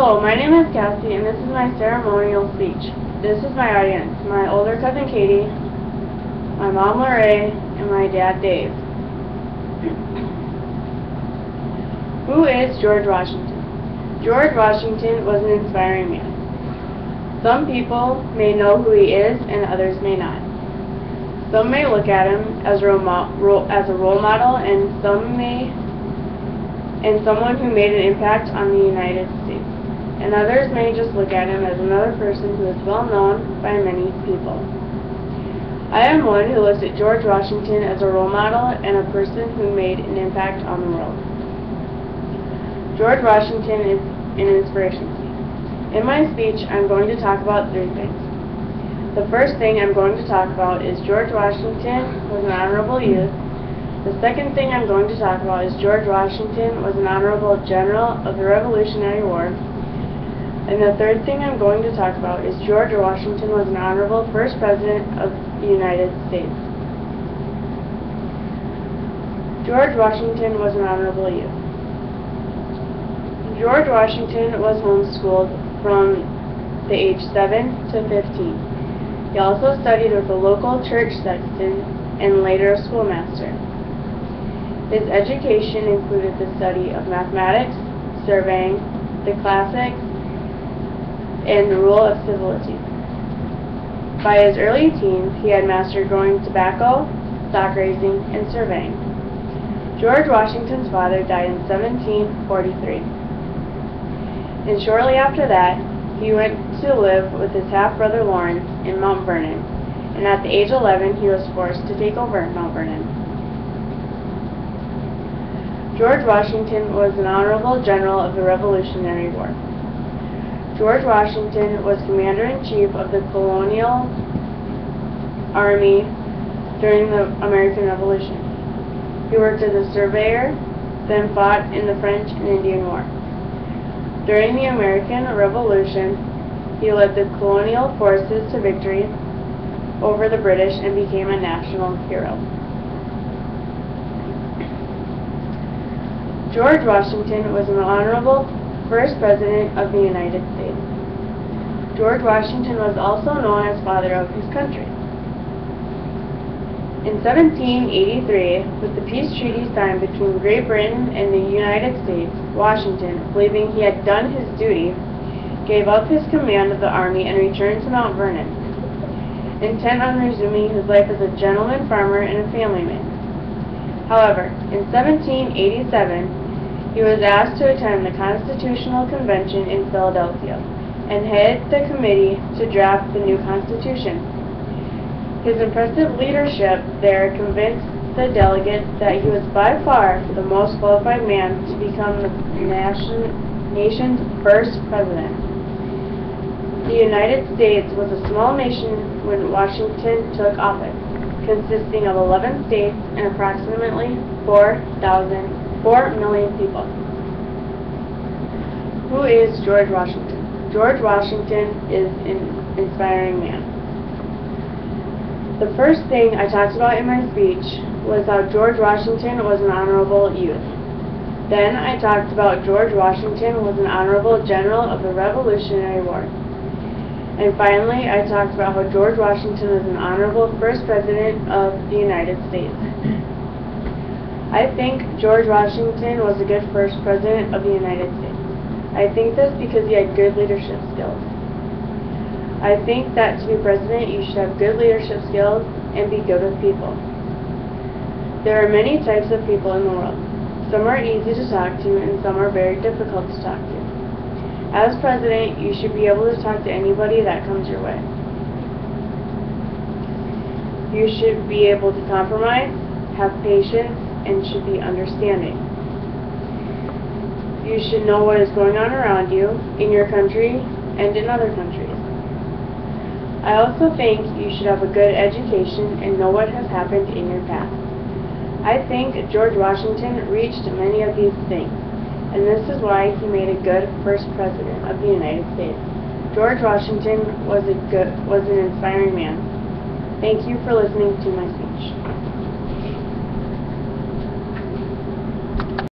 Hello, my name is Cassie, and this is my ceremonial speech. This is my audience: my older cousin Katie, my mom Lorraine, and my dad Dave. Who is George Washington? George Washington was an inspiring man. Some people may know who he is, and others may not. Some may look at him as a role model, and someone who made an impact on the United States. And others may just look at him as another person who is well known by many people. I am one who looks at George Washington as a role model and a person who made an impact on the world. George Washington is an inspiration to me. In my speech, I'm going to talk about three things. The first thing I'm going to talk about is George Washington was an honorable youth. The second thing I'm going to talk about is George Washington was an honorable general of the Revolutionary War. And the third thing I'm going to talk about is George Washington was an honorable first president of the United States. George Washington was an honorable youth. George Washington was homeschooled from the age 7 to 15. He also studied with a local church sexton and later a schoolmaster. His education included the study of mathematics, surveying, the classics, and the rule of civility. By his early teens, he had mastered growing tobacco, stock raising, and surveying. George Washington's father died in 1743. And shortly after that, he went to live with his half-brother Lawrence in Mount Vernon, and at the age of 11, he was forced to take over Mount Vernon. George Washington was an honorable general of the Revolutionary War. George Washington was commander-in-chief of the colonial army during the American Revolution. He worked as a surveyor, then fought in the French and Indian War. During the American Revolution, he led the colonial forces to victory over the British and became a national hero. George Washington was an honorable first president of the United States. George Washington was also known as father of his country. In 1783, with the peace treaty signed between Great Britain and the United States, Washington, believing he had done his duty, gave up his command of the army and returned to Mount Vernon, intent on resuming his life as a gentleman farmer and a family man. However, in 1787, he was asked to attend the Constitutional Convention in Philadelphia and head the committee to draft the new Constitution. His impressive leadership there convinced the delegates that he was by far the most qualified man to become the nation's first president. The United States was a small nation when Washington took office, consisting of 11 states and approximately 4 million people. Who is George Washington? George Washington is an inspiring man. The first thing I talked about in my speech was how George Washington was an honorable youth. Then I talked about George Washington was an honorable general of the Revolutionary War. And finally, I talked about how George Washington was an honorable first president of the United States. I think George Washington was a good first president of the United States. I think this because he had good leadership skills. I think that to be president, you should have good leadership skills and be good with people. There are many types of people in the world. Some are easy to talk to and some are very difficult to talk to. As president, you should be able to talk to anybody that comes your way. You should be able to compromise, have patience, and should be understanding. You should know what is going on around you, in your country, and in other countries. I also think you should have a good education and know what has happened in your past. I think George Washington reached many of these things, and this is why he made a good first president of the United States. George Washington was an inspiring man. Thank you for listening to my speech.